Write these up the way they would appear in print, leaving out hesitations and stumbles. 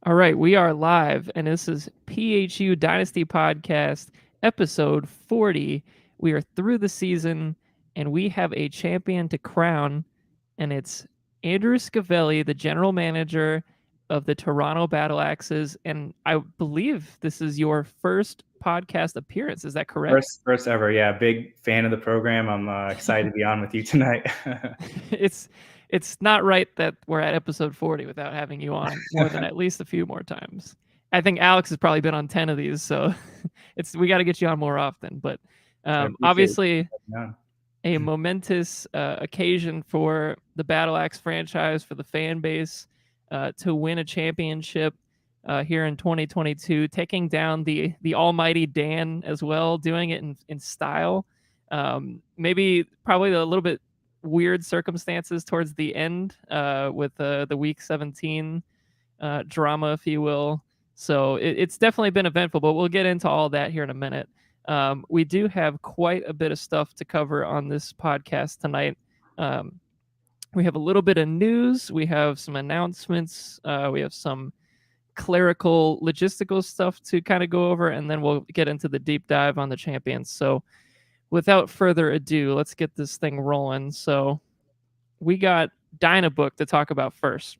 All right, we are live, and this is PHU Dynasty Podcast, episode 40. We are through the season, and we have a champion to crown, and it's Andrew Scavelli, the general manager of the Toronto Battle Axes. And I believe this is your first podcast appearance. Is that correct? First ever, yeah. Big fan of the program. I'm excited to be on with you tonight. it's not right that we're at episode 40 without having you on more than at least a few more times. I think Alex has probably been on 10 of these, so we got to get you on more often. But I appreciate obviously, it. a momentous occasion for the Battle Axe franchise, for the fan base, to win a championship here in 2022, taking down the almighty Dan as well, doing it in style. Maybe probably a little bit weird circumstances towards the end with the Week 17 drama, if you will. So it's definitely been eventful, but we'll get into all that here in a minute. We do have quite a bit of stuff to cover on this podcast tonight. We have a little bit of news. We have some announcements. We have some clerical, logistical stuff to kind of go over, and then we'll get into the deep dive on the champions. So without further ado, let's get this thing rolling. So we got Dynabook to talk about first.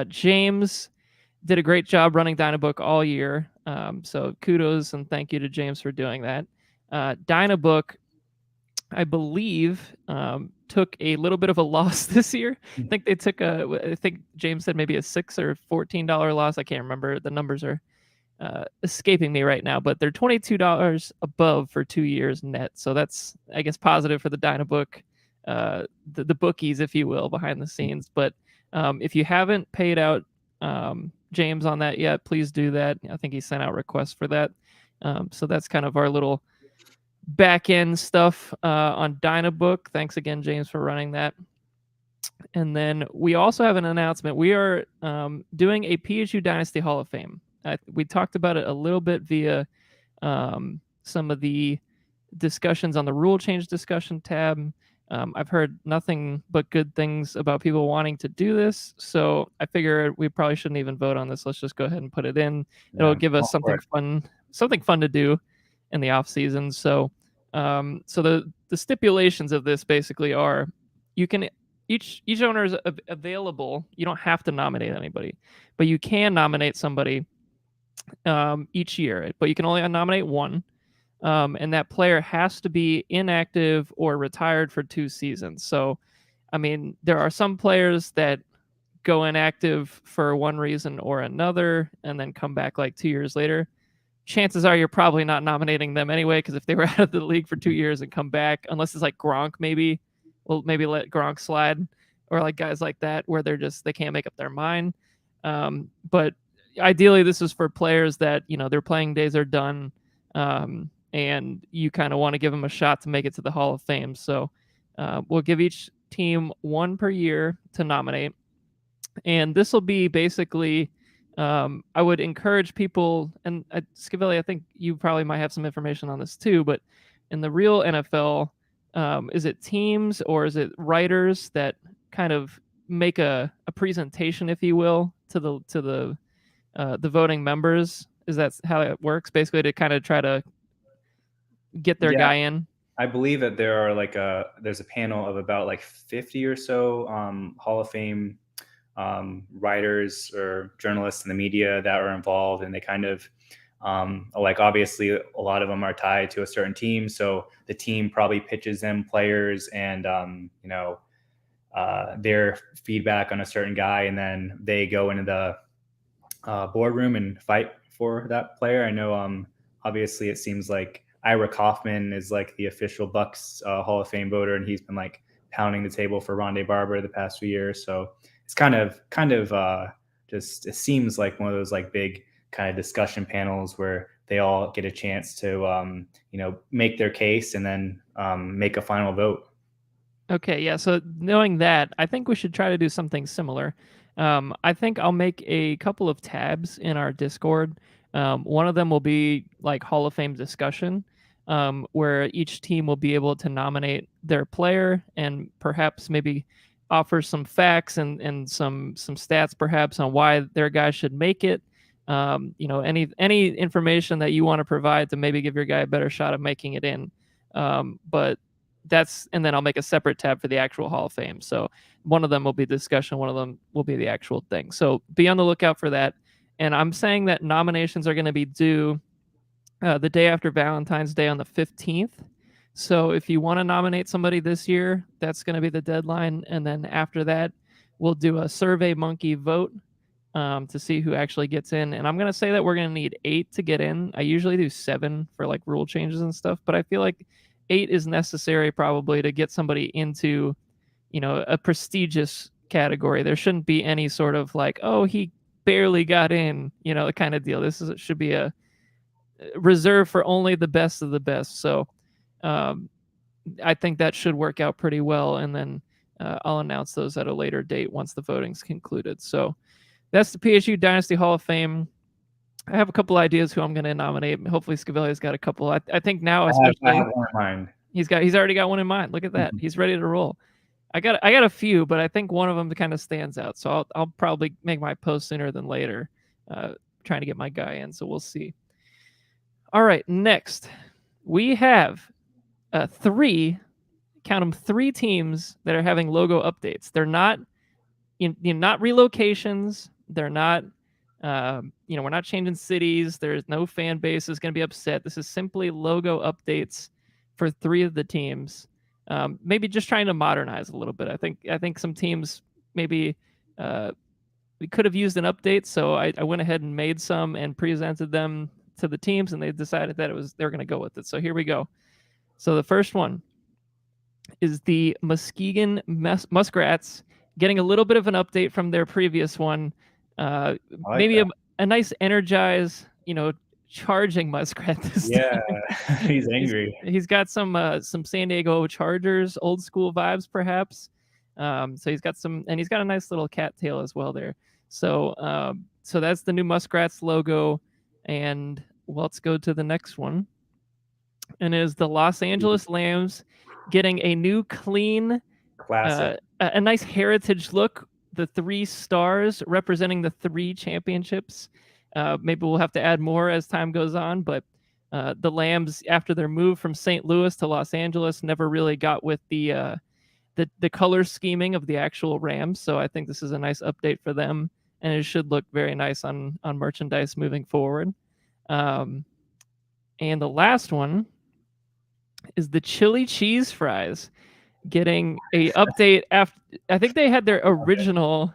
James did a great job running Dynabook all year. So kudos and thank you to James for doing that. Dynabook, I believe, took a little bit of a loss this year. I think they took I think James said maybe a $6 or $14 loss. I can't remember. The numbers are escaping me right now, but they're $22 above for 2 years net. So that's, I guess, positive for the Dynabook, the bookies, if you will, behind the scenes. But if you haven't paid out James on that yet, please do that. I think he sent out requests for that. So that's kind of our little back end stuff on Dynabook. Thanks again, James, for running that. And then we also have an announcement. We are doing a PHU Dynasty Hall of Fame. We talked about it a little bit via some of the discussions on the rule change discussion tab. I've heard nothing but good things about people wanting to do this, so I figure we probably shouldn't even vote on this. Let's just go ahead and put it in. It'll give us something fun to do in the off season. So, so the stipulations of this basically are, you can each owner is available. You don't have to nominate anybody, but you can nominate somebody each year. But you can only nominate one. And that player has to be inactive or retired for 2 seasons. So, I mean, there are some players that go inactive for one reason or another and then come back like 2 years later. Chances are you're probably not nominating them anyway, because if they were out of the league for 2 years and come back, unless it's like Gronk, maybe we'll maybe let Gronk slide, or like guys like that where they can't make up their mind. But ideally, this is for players that, their playing days are done. And you kind of want to give them a shot to make it to the Hall of Fame. So we'll give each team one per year to nominate. And this will be basically, I would encourage people, and Scavelli, I think you probably might have some information on this too, but in the real NFL, is it teams or is it writers that kind of make a presentation, if you will, to the voting members? Is that how it works? Basically, to kind of try to get their guy in? I believe that there's a panel of about like 50 or so Hall of Fame writers or journalists in the media that are involved, and they kind of like, obviously a lot of them are tied to a certain team, so the team probably pitches them players and their feedback on a certain guy, and then they go into the boardroom and fight for that player. I know obviously it seems like Ira Kaufman is like the official Bucks Hall of Fame voter, and he's been like pounding the table for Rondé Barber the past few years. So it's kind of just, it seems like one of those like big kind of discussion panels where they all get a chance to make their case and then make a final vote. Okay, yeah. So knowing that, I think we should try to do something similar. I think I'll make a couple of tabs in our Discord. One of them will be like Hall of Fame discussion, where each team will be able to nominate their player and perhaps maybe offer some facts and some stats perhaps on why their guy should make it. Any information that you want to provide to maybe give your guy a better shot of making it in. But and then I'll make a separate tab for the actual Hall of Fame. So one of them will be discussion, one of them will be the actual thing. So be on the lookout for that. And I'm saying that nominations are going to be due the day after Valentine's Day on the 15th. So if you want to nominate somebody this year, that's going to be the deadline. And then after that, we'll do a Survey Monkey vote to see who actually gets in. And I'm going to say that we're going to need 8 to get in. I usually do 7 for like rule changes and stuff, but I feel like 8 is necessary probably to get somebody into, a prestigious category. There shouldn't be any sort of like, oh, he barely got in, kind of deal. Should be a reserved for only the best of the best. So I think that should work out pretty well. And then I'll announce those at a later date once the voting's concluded. So that's the PHU Dynasty Hall of Fame. I have a couple ideas who I'm going to nominate. Hopefully Scavelli's got a couple. I think now, especially, I have one in mind. He's already got one in mind. Look at that. He's ready to roll. I got a few, but I think one of them kind of stands out. So I'll probably make my post sooner than later, trying to get my guy in. So we'll see. All right, next we have 3 teams that are having logo updates. They're not not relocations. They're not we're not changing cities. There's no fan base is going to be upset. This is simply logo updates for 3 of the teams. Maybe just trying to modernize a little bit. I think some teams maybe we could have used an update, so I went ahead and made some and presented them to the teams, and they decided that they're going to go with it. So here we go. So the first one is the Muskegon Muskrats, getting a little bit of an update from their previous one. Maybe a nice energize, charging Muskrat this time. He's angry. He's got some San Diego Chargers old school vibes, perhaps. So he's got a nice little cattail as well there. So that's the new Muskrats logo. And let's go to the next one. And it is the Los Angeles Lambs getting a new clean, classic, a nice heritage look. The 3 stars representing the 3 championships. Maybe we'll have to add more as time goes on, but the Lambs, after their move from St. Louis to Los Angeles, never really got with the color scheming of the actual Rams. So I think this is a nice update for them, and it should look very nice on merchandise moving forward. And the last one is the chili cheese fries getting a update after. I think they had their original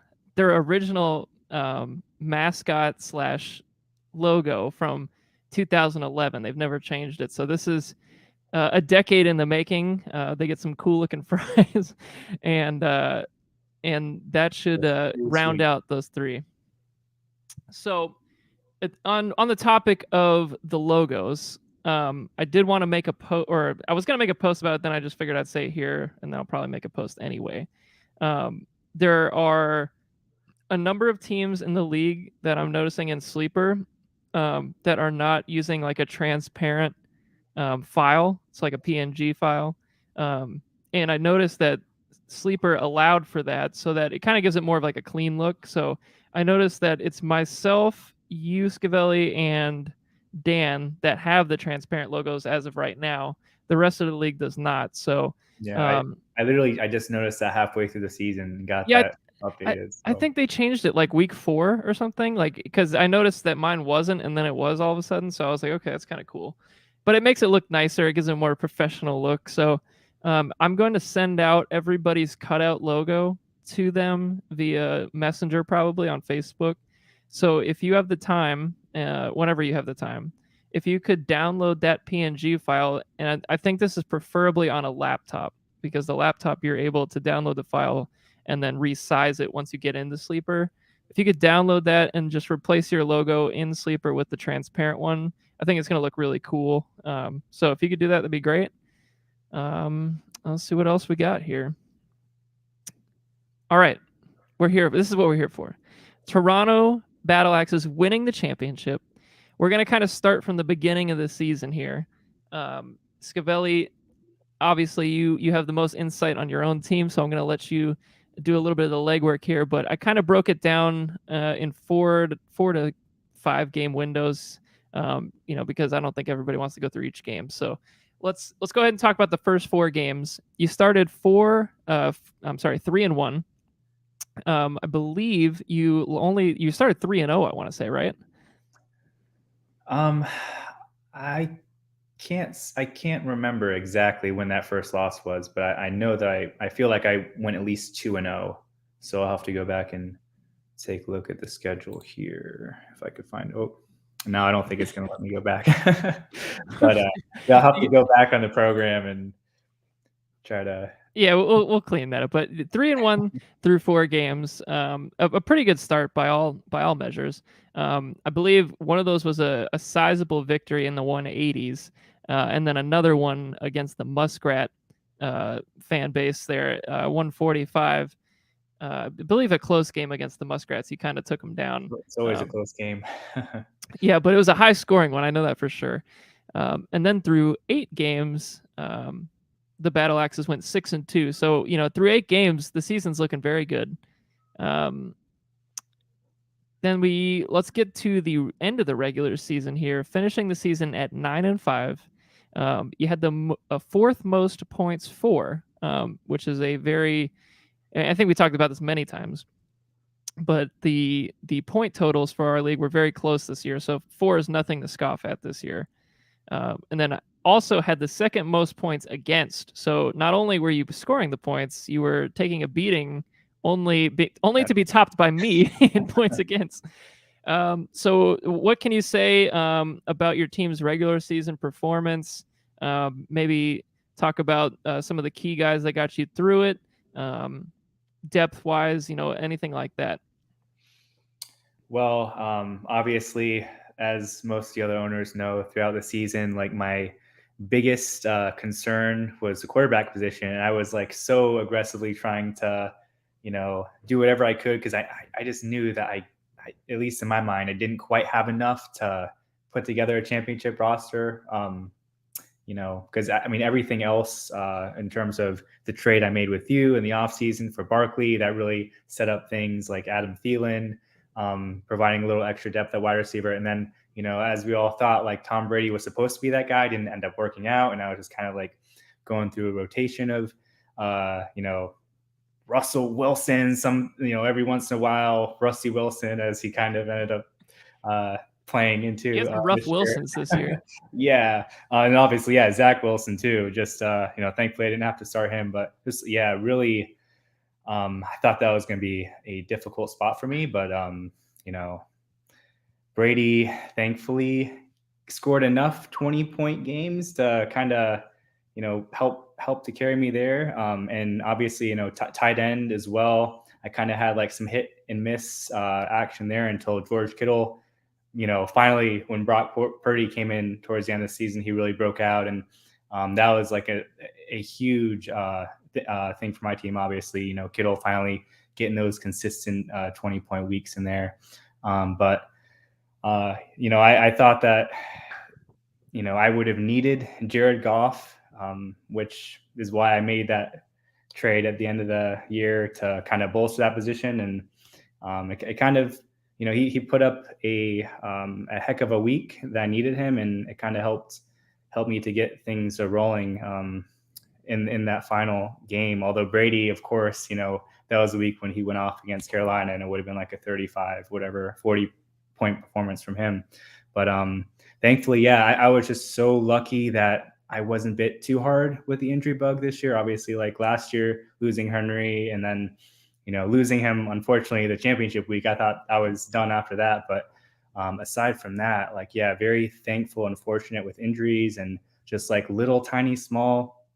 mascot / logo from 2011. They've never changed it. So this is a decade in the making. They get some cool looking fries, and that should round out those 3. So on the topic of the logos, I did want to make a post, or I was going to make a post about it, then I just figured I'd say it here, and then I'll probably make a post anyway. There are a number of teams in the league that I'm noticing in Sleeper that are not using like a transparent file. It's like a PNG file. And I noticed that Sleeper allowed for that, so that it kind of gives it more of like a clean look. So I noticed that it's myself, you, Scavelli, and Dan that have the transparent logos as of right now. The rest of the league does not. So yeah, I just noticed that halfway through the season and got that updated. I think they changed it like week 4 or something, like, because I noticed that mine wasn't, and then it was all of a sudden. So I was like, okay, that's kind of cool. But it makes it look nicer. It gives it a more professional look. So I'm going to send out everybody's cutout logo to them via Messenger, probably on Facebook. So if you have the time, whenever you have the time, if you could download that PNG file, and I think this is preferably on a laptop, because the laptop you're able to download the file and then resize it once you get into Sleeper. If you could download that and just replace your logo in Sleeper with the transparent one, I think it's going to look really cool. So if you could do that, that'd be great. Let's see what else we got here. All right, we're here. This is what we're here for. Toronto Battle Axes winning the championship. We're going to kind of start from the beginning of the season here. Scavelli, obviously you have the most insight on your own team, so I'm going to let you do a little bit of the legwork here, but I kind of broke it down in four to 5 game windows. Because I don't think everybody wants to go through each game. So let's go ahead and talk about the first 4 games. You started 3-1. I believe you started 3-0. I want to say, right? I can't remember exactly when that first loss was, but I know that I feel like I went at least 2-0. So I'll have to go back and take a look at the schedule here if I could find. Oh, no, I don't think it's going to let me go back. But yeah, I'll have to go back on the program and try to. Yeah, we'll clean that up. But 3-1 through 4 games, a pretty good start by all measures. I believe one of those was a sizable victory in the 180s, and then another one against the Muskrat fan base there, 145. I believe a close game against the Muskrats. You kind of took them down. It's always a close game. Yeah, but it was a high scoring one. I know that for sure. And then through 8 games, the Battle Axes went 6-2. So through 8 games, the season's looking very good. Then let's get to the end of the regular season here, finishing the season at 9-5. You had the 4th most points for, which is a very. I think we talked about this many times, but the point totals for our league were very close this year. So 4 is nothing to scoff at this year. And then also had the 2nd most points against. So not only were you scoring the points, you were taking a beating, only to be topped by me in points against. So what can you say about your team's regular season performance? Maybe talk about some of the key guys that got you through it, depth-wise, anything like that. Well, obviously, as most of the other owners know, throughout the season, like my biggest concern was the quarterback position, and I was like so aggressively trying to, do whatever I could because I just knew that I, at least in my mind, I didn't quite have enough to put together a championship roster. Because I mean everything else in terms of the trade I made with you in the offseason for Barkley, that really set up things like Adam Thielen, providing a little extra depth at wide receiver. And then, as we all thought, like Tom Brady was supposed to be that guy, didn't end up working out. And I was just kind of like going through a rotation of, Russell Wilson, every once in a while, Rusty Wilson, as he kind of ended up playing into. He has some rough Wilsons this year. Yeah. And obviously, yeah, Zach Wilson too. Just, thankfully I didn't have to start him, but just, yeah, really, I thought that was going to be a difficult spot for me, but, Brady thankfully scored enough 20-point games to kind of, help to carry me there. And obviously, tight end as well. I kind of had like some hit and miss action there until George Kittle, finally when Brock Purdy came in towards the end of the season, he really broke out. And that was like a huge thing for my team. Obviously, Kittle finally getting those consistent 20-point weeks in there. But I thought that, I would have needed Jared Goff, which is why I made that trade at the end of the year to kind of bolster that position. And it kind of, he put up a heck of a week that I needed him, and it kind of helped me to get things rolling in that final game. Although Brady, of course, that was the week when he went off against Carolina, and it would have been like a 40-point performance from him. But thankfully, yeah, I was just so lucky that I wasn't bit too hard with the injury bug this year. Obviously, like last year, losing Henry and then, losing him, unfortunately, the championship week, I thought I was done after that. But aside from that, like, yeah, very thankful and fortunate with injuries and just like little tiny small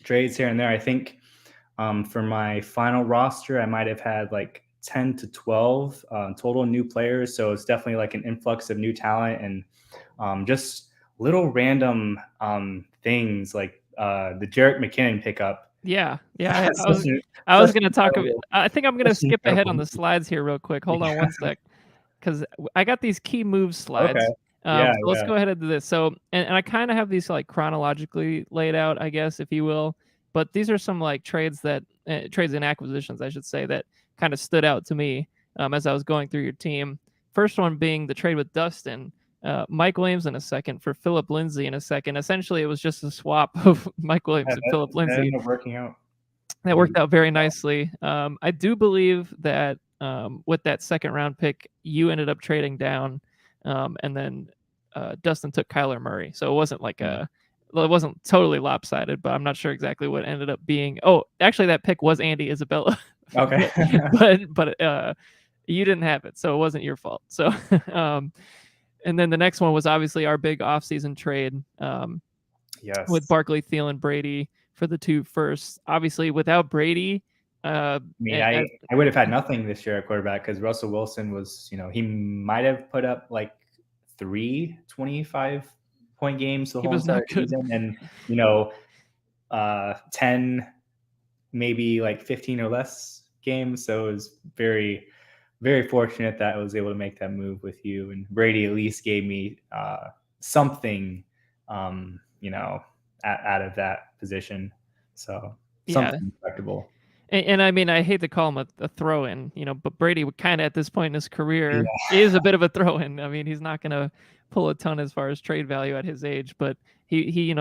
trades here and there. I think for my final roster, I might have had like 10 to 12 total new players. So it's definitely like an influx of new talent and just little random things like the Jerick McKinnon pickup. Yeah. I was going to talk about. I think I'm going to skip ahead on the slides here real quick. Hold on one sec, because I got these key moves slides. Okay. So let's go ahead and do this. So, and I kind of have these like chronologically laid out, I guess, if you will. But these are some like trades and acquisitions, I should say, that kind of stood out to me as I was going through your team. First one being the trade with Dustin. Mike Williams in a second for Philip Lindsay in a second. Essentially, it was just a swap of Mike Williams and Philip That Lindsay. ended up working out. That worked out very nicely. I do believe that with that second round pick, you ended up trading down, and then Dustin took Kyler Murray. So it wasn't like well, it wasn't totally lopsided, but I'm not sure exactly what it ended up being. Oh, actually, that pick was Andy Isabella. Okay. but you didn't have it, so it wasn't your fault. So, and then the next one was obviously our big offseason trade Yes. with Barkley, Thielen, Brady for the 2 firsts. Obviously, without Brady, I mean, I would have had nothing this year at quarterback because Russell Wilson was, he might have put up like 3 25-point games the whole entire season, and 10, maybe like 15 or less games. So it was very, very fortunate that I was able to make that move with you, and Brady at least gave me something, out of that position. So something respectable. And I mean, I hate to call him a throw-in, but Brady would kind of at this point in his career is a bit of a throw-in. I mean, he's not going to pull a ton as far as trade value at his age, but he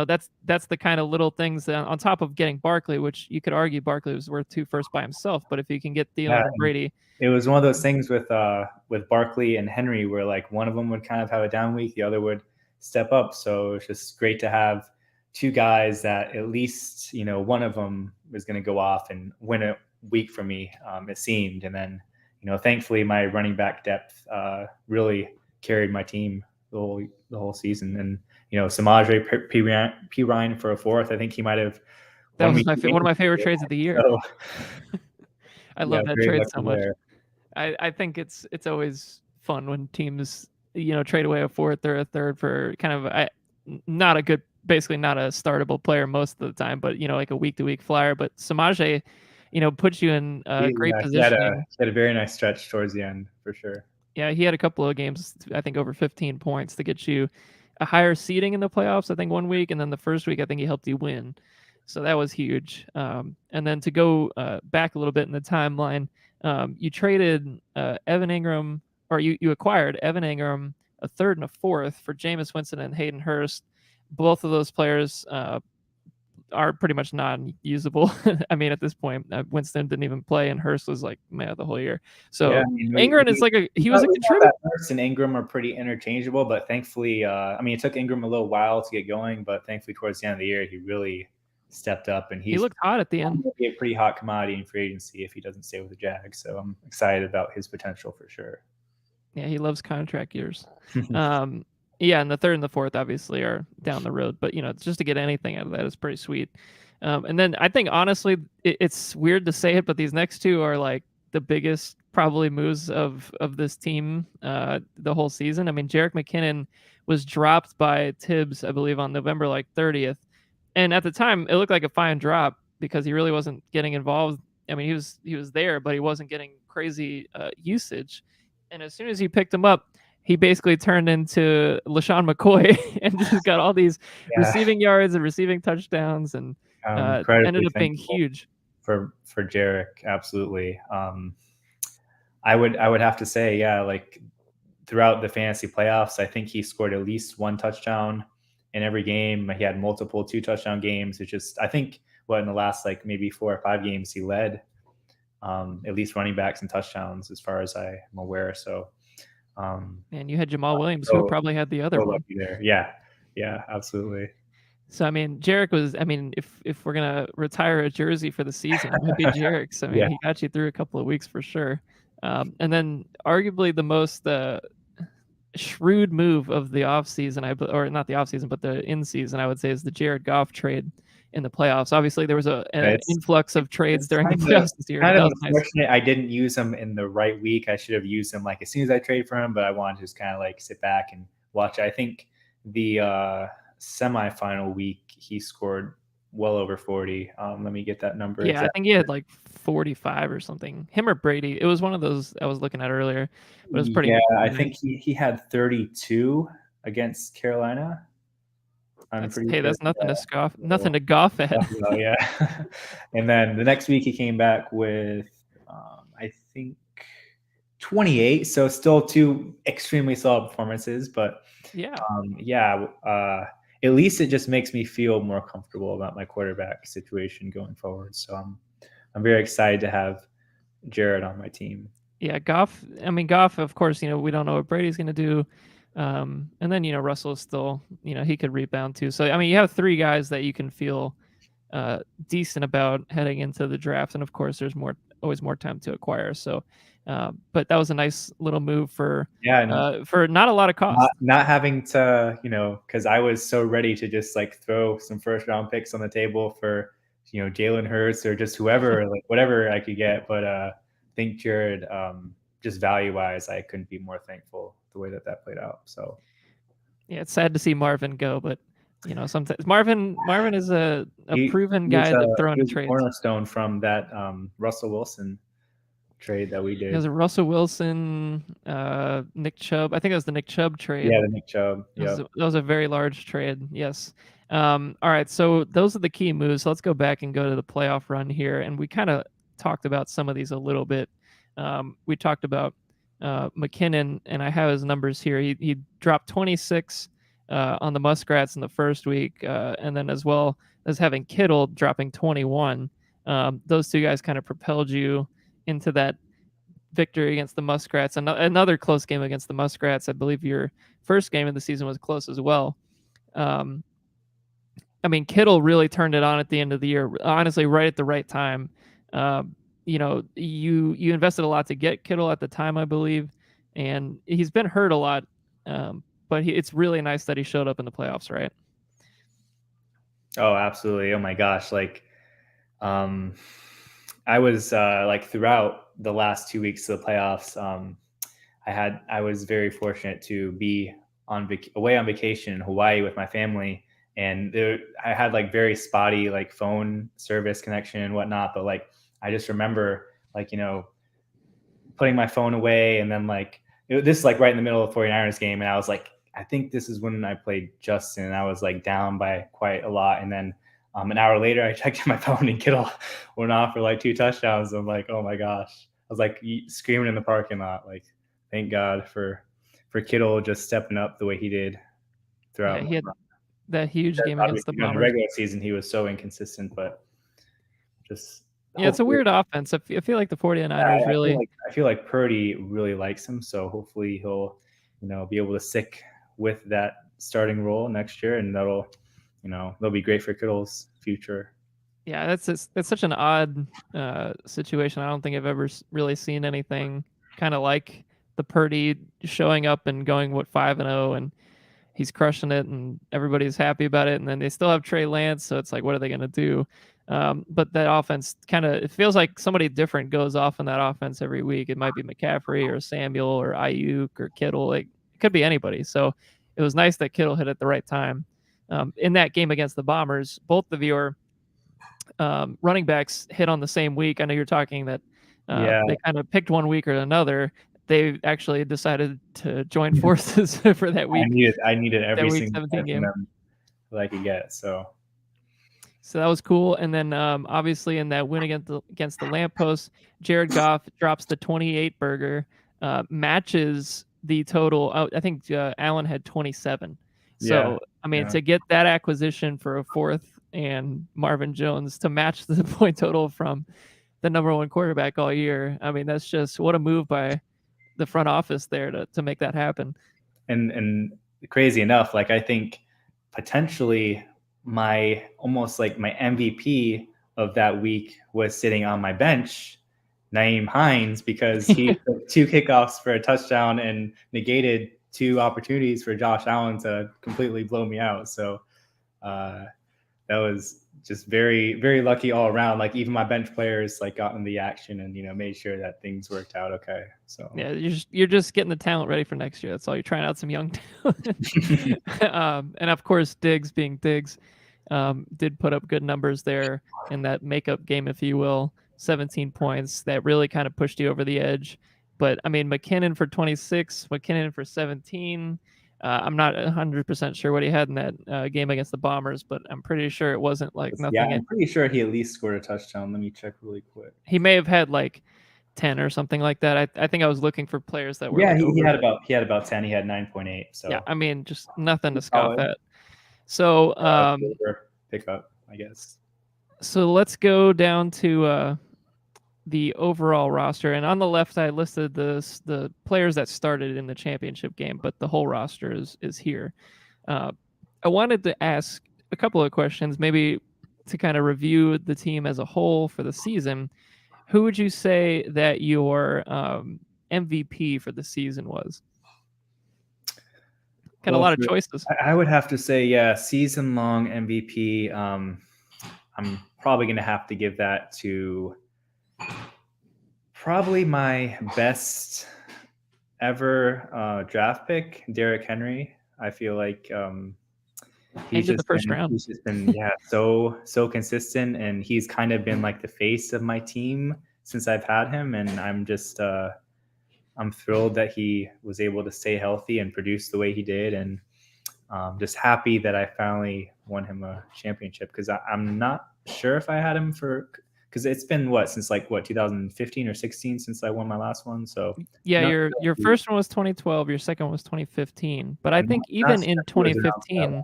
that's the kind of little things that on top of getting Barkley, which you could argue Barkley was worth 2 firsts by himself, but if you can get Thielen and Brady. It was one of those things with Barkley and Henry where like one of them would kind of have a down week, the other would step up. So it's just great to have 2 guys that at least, one of them was going to go off and win a week for me, it seemed. And then, thankfully my running back depth really carried my team the whole season. And, Samaje P. Ryan for a 4th. I think he might have. That was one of my favorite trades of the year. So, I love that trade so much. I think it's always fun when teams, trade away a 4th or a 3rd for kind of not a good, basically not a startable player most of the time, but like a week-to-week flyer. But Samaje, puts you in great positioning. He had a very nice stretch towards the end for sure. Yeah, he had a couple of games, I think over 15 points to get you a higher seeding in the playoffs, I think 1 week, and then the first week I think he helped you win. So that was huge. And then to go back a little bit in the timeline, you traded Evan Ingram, or you acquired Evan Ingram, a 3rd and a 4th for Jameis Winston and Hayden Hurst. Both of those players are pretty much non-usable. I mean, at this point, Winston didn't even play, and Hurst was like the whole year. So Ingram is he was a contributor. Hurst and Ingram are pretty interchangeable, but thankfully, it took Ingram a little while to get going, but thankfully towards the end of the year, he really stepped up, and he looked hot at the end. He'll be a pretty hot commodity in free agency if he doesn't stay with the Jags. So I'm excited about his potential for sure. Yeah, he loves contract years. Yeah, and the 3rd and the 4th obviously are down the road, but just to get anything out of that is pretty sweet. And then I think honestly, it's weird to say it, but these next 2 are like the biggest probably moves of this team the whole season. I mean, Jerick McKinnon was dropped by Tibbs, I believe, on November 30th, and at the time it looked like a fine drop because he really wasn't getting involved. I mean, he was there, but he wasn't getting crazy usage. And as soon as he picked him up, he basically turned into LaShawn McCoy and just got all these receiving yards and receiving touchdowns, and ended up being huge for Jerick. Absolutely. I would have to say, like throughout the fantasy playoffs, I think he scored at least 1 touchdown in every game. He had multiple 2 touchdown games. It's just, I think in the last like maybe 4 or 5 games, he led at least running backs and touchdowns as far as I am aware. So. And you had Jamal Williams, who probably had the other one. There. Yeah, absolutely. So I mean, Jerick was. I mean, if we're gonna retire a jersey for the season, it would be Jerick's. I mean, he got you through a couple of weeks for sure. And then arguably the most shrewd move of the offseason, or not the offseason, but the in-season, I would say, is the Jared Goff trade in the playoffs. Obviously, there was an influx of trades during the playoffs this year. Kind of unfortunate I didn't use him in the right week. I should have used him like as soon as I trade for him, but I wanted to just kind of like sit back and watch. I think the semifinal week he scored well over 40. Let me get that number. Yeah, exactly. I think he had like 45 or something. Him or Brady. It was one of those I was looking at earlier. But it was pretty. Yeah, I think he had 32 against Carolina. I'm That's pretty hey, sure. that's nothing to scoff, nothing So, to scoff at. yeah. And then the next week he came back with, I think 28. So still two extremely solid performances, but Yeah. yeah, at least it just makes me feel more comfortable about my quarterback situation going forward. So I'm very excited to have Jared on my team. Yeah, Goff. I mean, Goff. Of course, we don't know what Brady's going to do, and then Russell is still, he could rebound too. So I mean, you have three guys that you can feel decent about heading into the draft, and of course, there's always more time to acquire. So, but that was a nice little move Yeah, and for not a lot of cost. not having to, because I was so ready to just like throw some first round picks on the table for, Jalen Hurts or just whoever, like whatever I could get. But I think Jared, just value wise, I couldn't be more thankful the way that played out. So Yeah, it's sad to see Marvin go, but sometimes Marvin is a proven he was guy a at throwing he in was a trades. cornerstone from that Russell Wilson trade that we It was did. a Russell Wilson, Nick Chubb. I think it was the Nick Chubb Yeah, trade. the Nick Chubb. Yep. That was a very large trade. Yes. All right. So those are the key moves. So let's go back and go to the playoff run here. And we kind of talked about some of these a little bit. We talked about McKinnon, and I have his numbers here. He dropped 26 on the Muskrats in the first week, and then as well as having Kittle dropping 21. Those two guys kind of propelled you into that victory against the Muskrats. Another close game against the Muskrats. I believe your first game of the season was close as well. I mean, Kittle really turned it on at the end of the year, honestly, right at the right time. You invested a lot to get Kittle at the time, I believe, and he's been hurt a lot. But it's really nice that he showed up in the playoffs, right? Oh, absolutely. Oh my gosh. Like, I was like throughout the last 2 weeks of the playoffs, I was very fortunate to be away on vacation in Hawaii with my family, and I had like very spotty like phone service connection and whatnot. But like I just remember like putting my phone away, and then like this is like right in the middle of the 49ers game, and I was like, I think this is when I played Justin, and I was like down by quite a lot, and then an hour later I checked my phone and Kittle went off for like 2 touchdowns. I'm like, oh my gosh, I was like screaming in the parking lot, like thank God for Kittle just stepping up the way he did throughout. Yeah, he had that huge game against the In the Bombers. regular season, he was so inconsistent, but just Yeah, it's a weird offense. I feel like the 49ers really. I feel like Purdy really likes him, so hopefully he'll, be able to stick with that starting role next year, and that'll be great for Kittle's future. Yeah, that's such an odd situation. I don't think I've ever really seen anything kind of like the Purdy showing up and going 5-0, and he's crushing it, and everybody's happy about it. And then they still have Trey Lance, so it's like, what are they going to do? But that offense it feels like somebody different goes off in that offense every week. It might be McCaffrey or Samuel or Ayuk or Kittle. It could be anybody. So it was nice that Kittle hit at the right time. In that game against the Bombers, both of your running backs hit on the same week. I know you're talking that they kind of picked one week or another. They actually decided to join forces for that week. I needed every week single 17 game that I could get. So that was cool. And then obviously in that win against the Lamppost, Jared Goff drops the 28 burger, matches the total. I think Allen had 27. So I mean, to get that acquisition for a fourth and Marvin Jones to match the point total from the number one quarterback all year, I mean, that's just what a move by the front office there to make that happen. And crazy enough, like I think potentially almost like my MVP of that week was sitting on my bench, Naeem Hines, because he took 2 kickoffs for a touchdown and negated 2 opportunities for Josh Allen to completely blow me out. So that was just very, very lucky all around. Like even my bench players like got in the action and made sure that things worked out okay. So yeah, you're just getting the talent ready for next year. That's all. You're trying out some young talent. And of course, Diggs being Diggs, did put up good numbers there in that makeup game, if you will. 17 points that really kind of pushed you over the edge. But I mean, McKinnon for 26, McKinnon for 17. I'm not 100% sure what he had in that game against the Bombers, but I'm pretty sure it wasn't like Yeah, nothing. I'm pretty sure he at least scored a touchdown. Let me check really quick. He may have had like 10 or something like that. I think I was looking for players that were Yeah, like he over. had about 10. He had 9.8. Yeah, So I mean, just nothing to scoff solid at. So, pickup, I guess. so let's go down to the overall roster. And on the left, I listed the players that started in the championship game, but the whole roster is here. I wanted to ask a couple of questions, maybe to kind of review the team as a whole for the season. Who would you say that your MVP for the season was? Got a Well, lot of choices. I would have to say, yeah, season long MVP. I'm probably going to have to give that to probably my best ever draft pick, Derrick Henry. I feel like Into the first round. he's just been so consistent, and he's kind of been like the face of my team since I've had him, and I'm thrilled that he was able to stay healthy and produce the way he did, and just happy that I finally won him a championship, because I'm not sure if I had him because it's been since 2015 or 16 since I won my last one. So yeah, sure your first one was 2012, your second one was 2015. But I think even in sure 2015,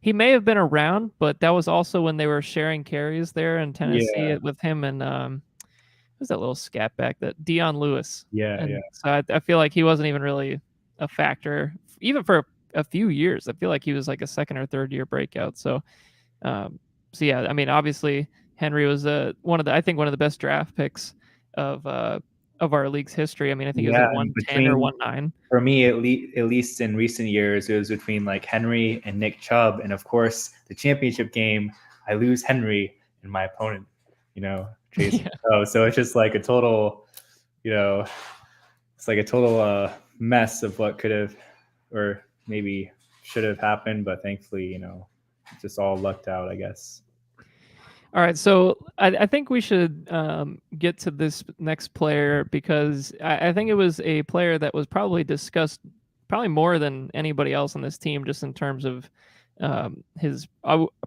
he may have been around, but that was also when they were sharing carries there in Tennessee with him and who's that little scat back, that Dion Lewis. And so I feel like he wasn't even really a factor, even for a few years. I feel like he was like a second or third year breakout. So yeah, I mean, obviously Henry was one of the best draft picks of our league's history. I mean, I think it was like 110 or 19. For me, at least in recent years, it was between like Henry and Nick Chubb, and of course the championship game, I lose Henry and my opponent, Chase. Yeah. So it's just like a total, it's like a total mess of what could have or maybe should have happened, but thankfully, just all lucked out, I guess. All right, so I think we should get to this next player, because I think it was a player that was probably discussed probably more than anybody else on this team, just in terms of his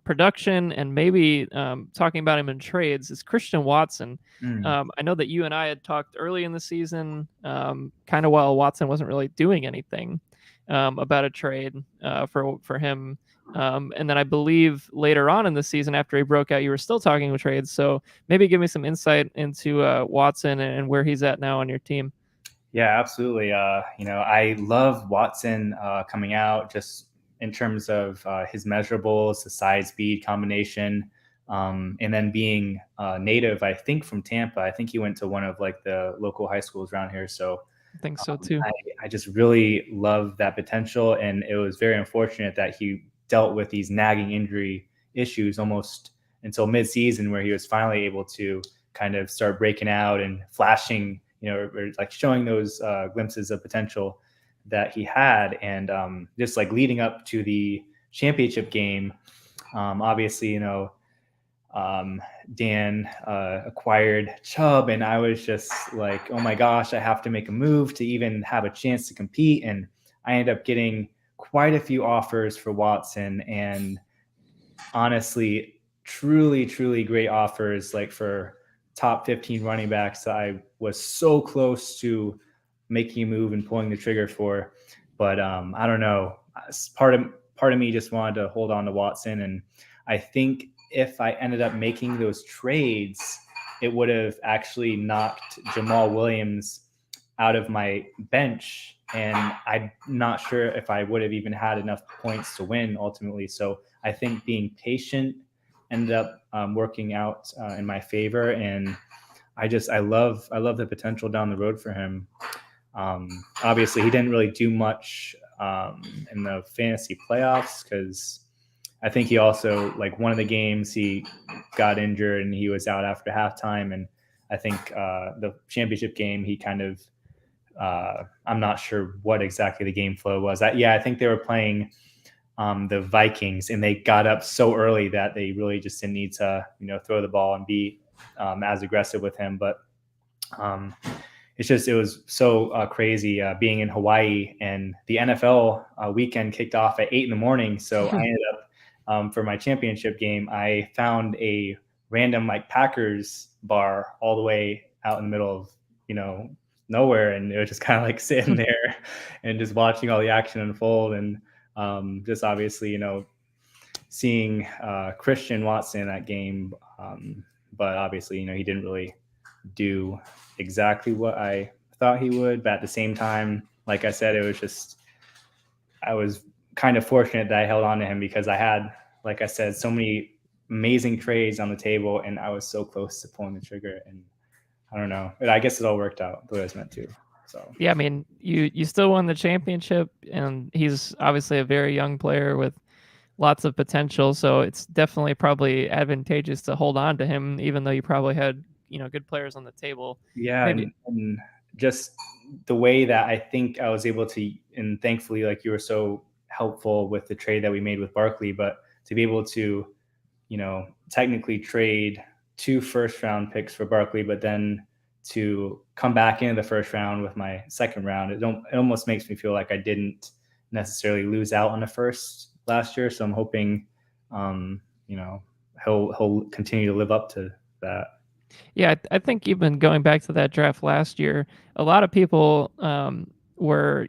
production and maybe talking about him in trades, is Christian Watson. I know that you and I had talked early in the season, kind of while Watson wasn't really doing anything, about a trade for him. And then I believe later on in the season, after he broke out, you were still talking with trades. So maybe give me some insight into Watson and where he's at now on your team. Yeah, absolutely. I love Watson coming out, just in terms of his measurables, the size speed combination, and then being native, I think, from Tampa. I think he went to one of like the local high schools around here. So I think so too. I just really love that potential, and it was very unfortunate that he dealt with these nagging injury issues almost until midseason, where he was finally able to kind of start breaking out and flashing, or like showing those glimpses of potential that he had. And just like leading up to the championship game, obviously, Dan acquired Chubb, and I was just like, oh my gosh, I have to make a move to even have a chance to compete. And I ended up getting quite a few offers for Watson, and honestly, truly great offers, like for top 15 running backs that I was so close to making a move and pulling the trigger for. But I don't know. Part of me just wanted to hold on to Watson, and I think if I ended up making those trades, it would have actually knocked Jamal Williams out of my bench, and I'm not sure if I would have even had enough points to win ultimately. So I think being patient ended up working out in my favor, and I love the potential down the road for him. Obviously, he didn't really do much in the fantasy playoffs, because I think he also, like, one of the games he got injured and he was out after halftime, and I think the championship game he kind of I'm not sure what exactly the game flow was. I think they were playing the Vikings, and they got up so early that they really just didn't need to, throw the ball and be as aggressive with him. But it was so crazy being in Hawaii, and the NFL weekend kicked off at 8 in the morning. So I ended up for my championship game, I found a random like Packers bar all the way out in the middle of nowhere, and it was just kind of like sitting there and just watching all the action unfold, and just obviously seeing Christian Watson in that game, but obviously he didn't really do exactly what I thought he would. But at the same time, like I said, it was just I was kind of fortunate that I held on to him because I had, like I said, so many amazing trades on the table, and I was so close to pulling the trigger. And I don't know, but I guess it all worked out the way it was meant to. So Yeah, I mean, you still won the championship, and he's obviously a very young player with lots of potential. So it's definitely probably advantageous to hold on to him, even though you probably had good players on the table. yeah, Maybe and just the way that I think I was able to, and thankfully, like you were so helpful with the trade that we made with Barkley, but to be able to, technically trade 2 first-round picks for Barkley, but then to come back into the first round with my second round, it almost makes me feel like I didn't necessarily lose out on the first last year. So I'm hoping, he'll continue to live up to that. Yeah, I think even going back to that draft last year, a lot of people were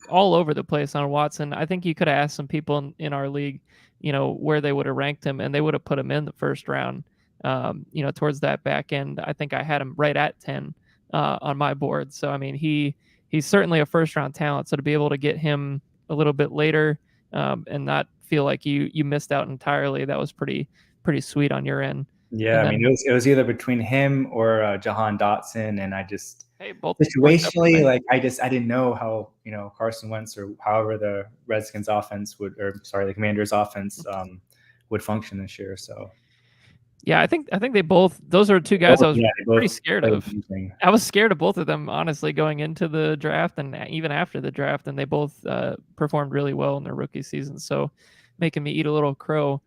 all over the place on Watson. I think you could have asked some people in our league, where they would have ranked him, and they would have put him in the first round. Towards that back end, I think I had him right at 10 on my board. So I mean, he's certainly a first round talent. So to be able to get him a little bit later and not feel like you missed out entirely, that was pretty sweet on your end. Yeah, And I mean, then it was either between him or Jahan Dotson, and I just hey, both worked out situationally, fine. like I didn't know how Carson Wentz or however the Redskins offense would, or sorry, the Commanders offense would function this year. So Yeah, I think they both those are two guys I was yeah, they pretty both scared played of. amazing. I was scared of both of them, honestly, going into the draft and even after the draft, and they both performed really well in their rookie season. So, making me eat a little crow.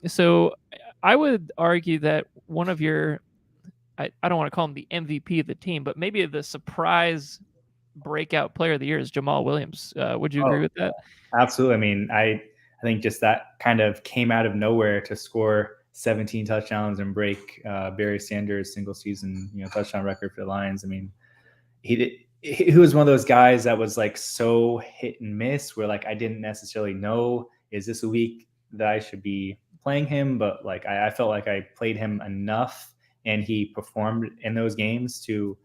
So I would argue that one of your I don't want to call him the MVP of the team, but maybe the surprise breakout player of the year is Jamal Williams. Would you Oh, agree with that? absolutely. I mean, I think just that kind of came out of nowhere to score 17 touchdowns and break Barry Sanders' single season touchdown record for the Lions. I mean, he was one of those guys that was like so hit and miss where like I didn't necessarily know, is this a week that I should be playing him, but like I felt like I played him enough and he performed in those games to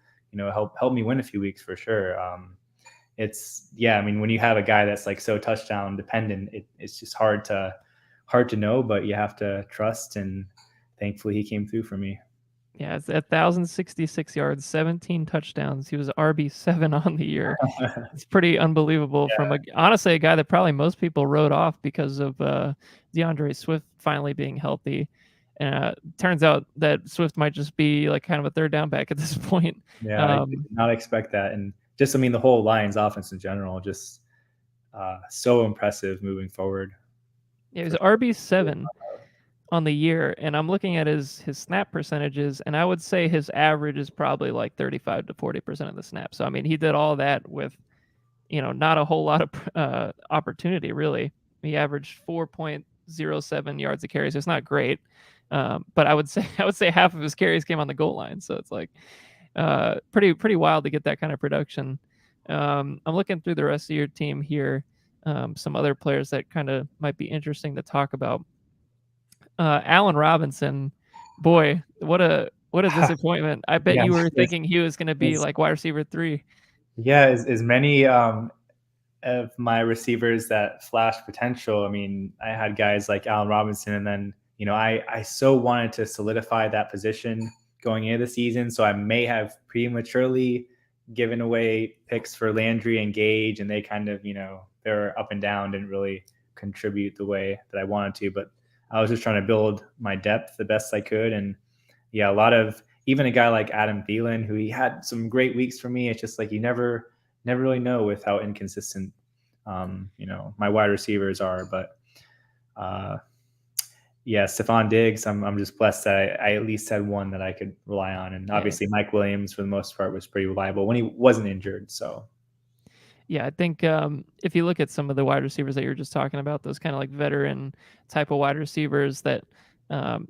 help me win a few weeks for sure. I mean, when you have a guy that's like so touchdown dependent, it's just hard to know, but you have to trust, and thankfully he came through for me. Yeah, it's 1,066 yards, 17 touchdowns. He was RB7 on the year. It's pretty unbelievable from honestly a guy that probably most people wrote off because of DeAndre Swift finally being healthy. Turns out that Swift might just be like kind of a third down back at this point. Yeah, I did not expect that. And just, I mean, the whole Lions offense in general, just so impressive moving forward. Yeah, he was RB7 on the year, and I'm looking at his snap percentages, and I would say his average is probably like 35 to 40% of the snaps. So I mean, he did all that with not a whole lot of opportunity really. He averaged 4.07 yards a carry, so it's not great. But I would say half of his carries came on the goal line, so it's like pretty wild to get that kind of production. I'm looking through the rest of your team here. Some other players that kind of might be interesting to talk about. Allen Robinson, boy, what a disappointment. I bet Yeah, you were thinking he was going to be like wide receiver 3. yeah, as many of my receivers that flash potential. I mean, I had guys like Allen Robinson, and then I so wanted to solidify that position going into the season, so I may have prematurely given away picks for Landry and Gage, and they kind of they were up and down, didn't really contribute the way that I wanted to, but I was just trying to build my depth the best I could. And yeah, a lot of, even a guy like Adam Thielen, who he had some great weeks for me. It's just like you never really know with how inconsistent my wide receivers are. But yeah, Stephon Diggs, I'm just blessed that I at least had one that I could rely on. And Yeah. obviously Mike Williams for the most part was pretty reliable when he wasn't injured. So Yeah, I think if you look at some of the wide receivers that you were just talking about, those kind of like veteran type of wide receivers that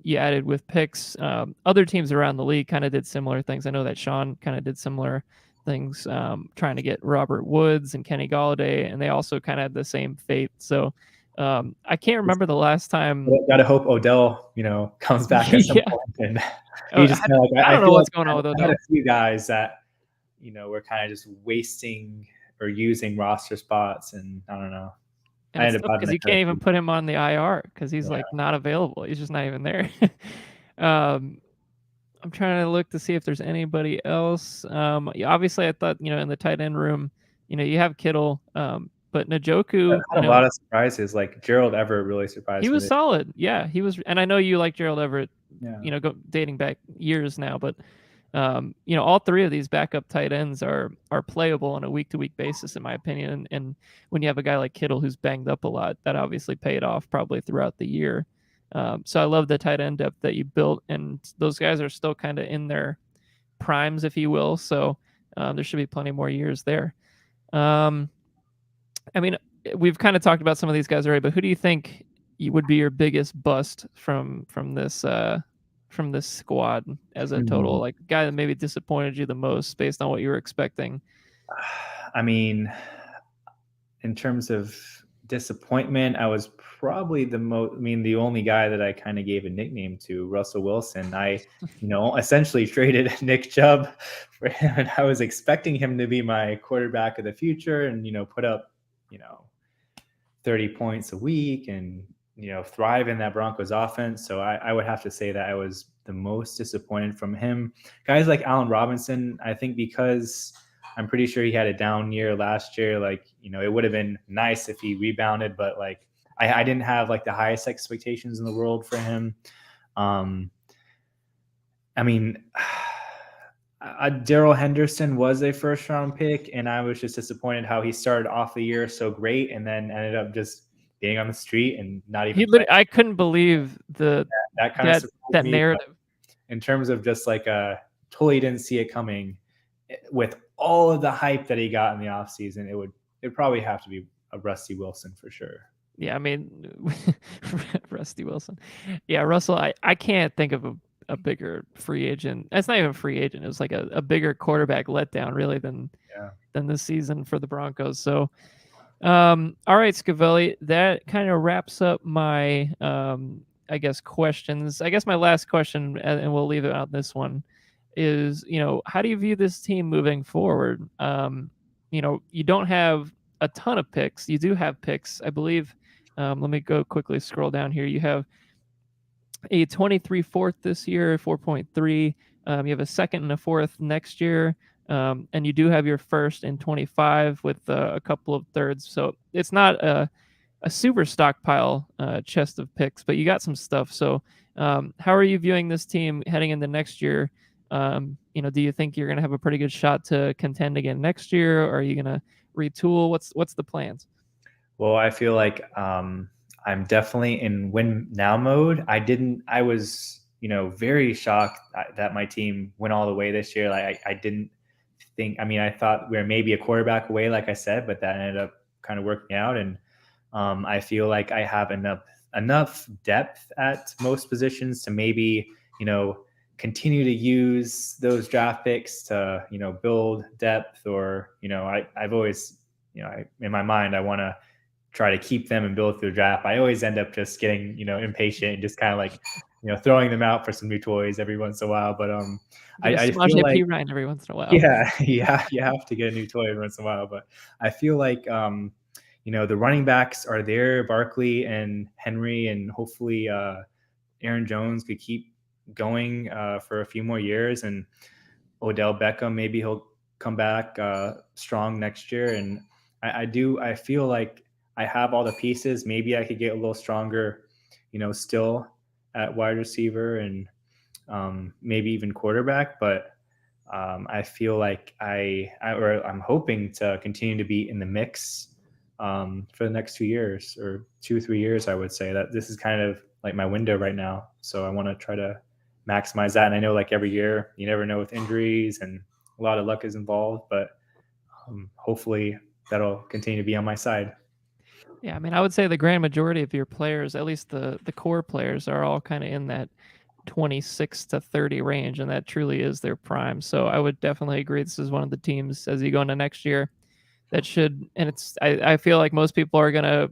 you added with picks, other teams around the league kind of did similar things. I know that Sean kind of did similar things, trying to get Robert Woods and Kenny Galladay, and they also kind of had the same fate. So I can't remember the last time. gotta hope Odell, comes back at some Yeah, point. And he just I, kind of like, I I don't know feel like what's going on with I had a Odell. few guys that, were kind of just wasting or using roster spots. And I don't know. And I it's ended up tough having because to you cut a can't even few. put him on the IR because he's Yeah. like not available. He's just not even there. um, I'm trying to look to see if there's anybody else. Yeah, obviously, I thought in the tight end room, you have Kittle, but I Njoku, had a lot of surprises. Like Gerald Everett really he surprised me. was solid. Yeah, he was, and I know you like Gerald Everett. Yeah. Dating back years now, but all three of these backup tight ends are playable on a week to week basis, in my opinion. And when you have a guy like Kittle who's banged up a lot, that obviously paid off probably throughout the year. So I love the tight end depth that you built, and those guys are still kind of in their primes, if you will. So there should be plenty more years there. Um, I mean, we've kind of talked about some of these guys already, but who do you think would be your biggest bust from this squad as a Hmm. total, like guy that maybe disappointed you the most based on what you were expecting? I mean, in terms of disappointment, I was probably the only guy that I kind of gave a nickname to, Russell Wilson. I, essentially traded Nick Chubb for him, and I was expecting him to be my quarterback of the future and, put up, you know, 30 points a week and, thrive in that Broncos offense. So I would have to say that I was the most disappointed from him. Guys like Allen Robinson, I think because I'm pretty sure he had a down year last year. Like, it would have been nice if he rebounded, but like I didn't have like the highest expectations in the world for him. Um, I mean, Daryl Henderson was a first round pick, and I was just disappointed how he started off the year so great and then ended up just being on the street and not even playing. I couldn't believe That kind of that surprised that me. But narrative. in terms of just like totally didn't see it coming with all of the hype that he got in the offseason, it'd probably have to be a Rusty Wilson for sure. Yeah, I mean, Rusty Wilson. Yeah, Russell. I can't think of a bigger free agent. That's not even a free agent. It was like a bigger quarterback letdown, really, than Yeah. this season for the Broncos. So, all right, Scavelli, that kind of wraps up my, I guess, questions. I guess my last question, and we'll leave it on this one, is, how do you view this team moving forward? You don't have a ton of picks. You do have picks, I believe. Let me go quickly scroll down here. You have a 23 fourth this year, 4.3. You have a second and a fourth next year. And you do have your first in 25 with a couple of thirds. So it's not a super stockpile chest of picks, but you got some stuff. So how are you viewing this team heading into next year? Do you think you're going to have a pretty good shot to contend again next year? Or are you going to retool? What's the plans? Well, I feel like I'm definitely in win now mode. I was, very shocked that my team went all the way this year. Like I didn't think, I mean, I thought we were maybe a quarterback away, like I said, but that ended up kind of working out. And I feel like I have enough depth at most positions to maybe, continue to use those draft picks to, build depth or, I've always, in my mind, I want to try to keep them and build through the draft. I always end up just getting, impatient and just kind of like, throwing them out for some new toys every once in a while. But Get a I Smash feel AP like, Ryan every once in a while. yeah, yeah, you have to get a new toy every once in a while. But I feel like, the running backs are there, Barkley and Henry, and hopefully Aaron Jones could keep going for a few more years. And Odell Beckham, maybe he'll come back strong next year. And I feel like I have all the pieces. Maybe I could get a little stronger, still at wide receiver and maybe even quarterback. But I feel like I'm hoping to continue to be in the mix for the next 2 years or 2 3 years. I would say that this is kind of like my window right now. So I want to try to maximize that. And I know like every year, you never know with injuries and a lot of luck is involved, but hopefully that'll continue to be on my side. Yeah, I mean, I would say the grand majority of your players, at least the core players, are all kind of in that 26 to 30 range, and that truly is their prime. So I would definitely agree. This is one of the teams as you go into next year that should, and I feel like most people are gonna,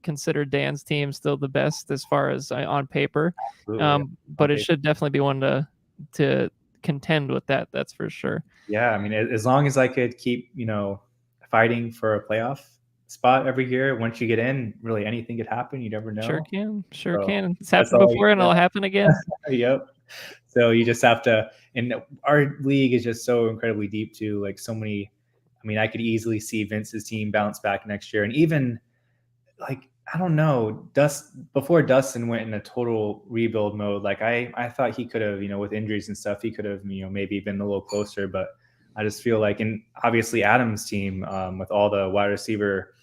consider Dan's team still the best as far as on paper, Absolutely. but it should definitely be one to contend with that. That's for sure. Yeah, I mean, as long as I could keep, fighting for a playoff spot every year, once you get in, really anything could happen. You never Sure know. can, sure So can. It's that's happened all. before, and it'll happen again. Yep. So you just have to, and our league is just so incredibly deep too. Like so many, I mean, I could easily see Vince's team bounce back next year, and even like I don't know, before Dustin went in a total rebuild mode. Like I thought he could have, with injuries and stuff, he could have, maybe been a little closer. But I just feel like, and obviously Adam's team, with all the wide receiver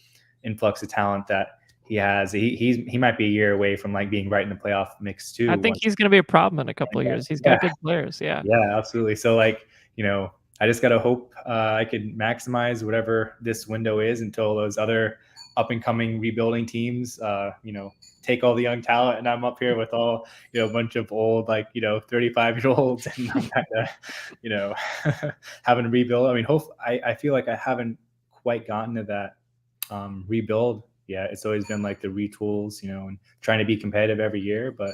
influx of talent that he has, he might be a year away from like being right in the playoff mix too. I think he's going to be a problem in a couple of years. He's got good players. Yeah. Yeah, absolutely. So like, I just got to hope I could maximize whatever this window is until those other up and coming rebuilding teams, take all the young talent, and I'm up here with all, a bunch of old, like, 35-year-olds, and I'm kind of, having to rebuild. I mean, I feel like I haven't quite gotten to that rebuild yet. It's always been like the retools, and trying to be competitive every year, but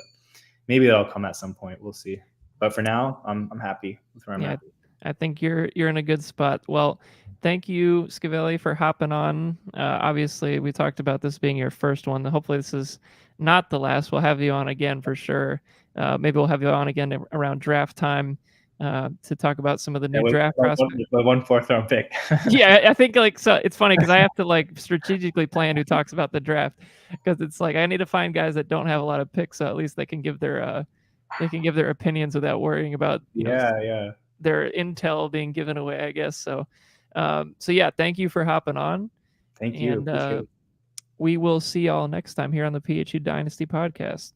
maybe that'll come at some point. We'll see. But for now, I'm happy with where I'm at. I think you're in a good spot. Well, thank you, Scavelli, for hopping on. Obviously, we talked about this being your first one. Hopefully, this is not the last. We'll have you on again for sure. Maybe we'll have you on again around draft time to talk about some of the new draft prospects. The 1 4th round pick. Yeah, I think like so. It's funny because I have to like strategically plan who talks about the draft because it's like I need to find guys that don't have a lot of picks, so at least they can give their opinions without worrying about their intel being given away, I guess. So yeah, thank you for hopping on. Thank you. And we will see y'all next time here on the PHU Dynasty podcast.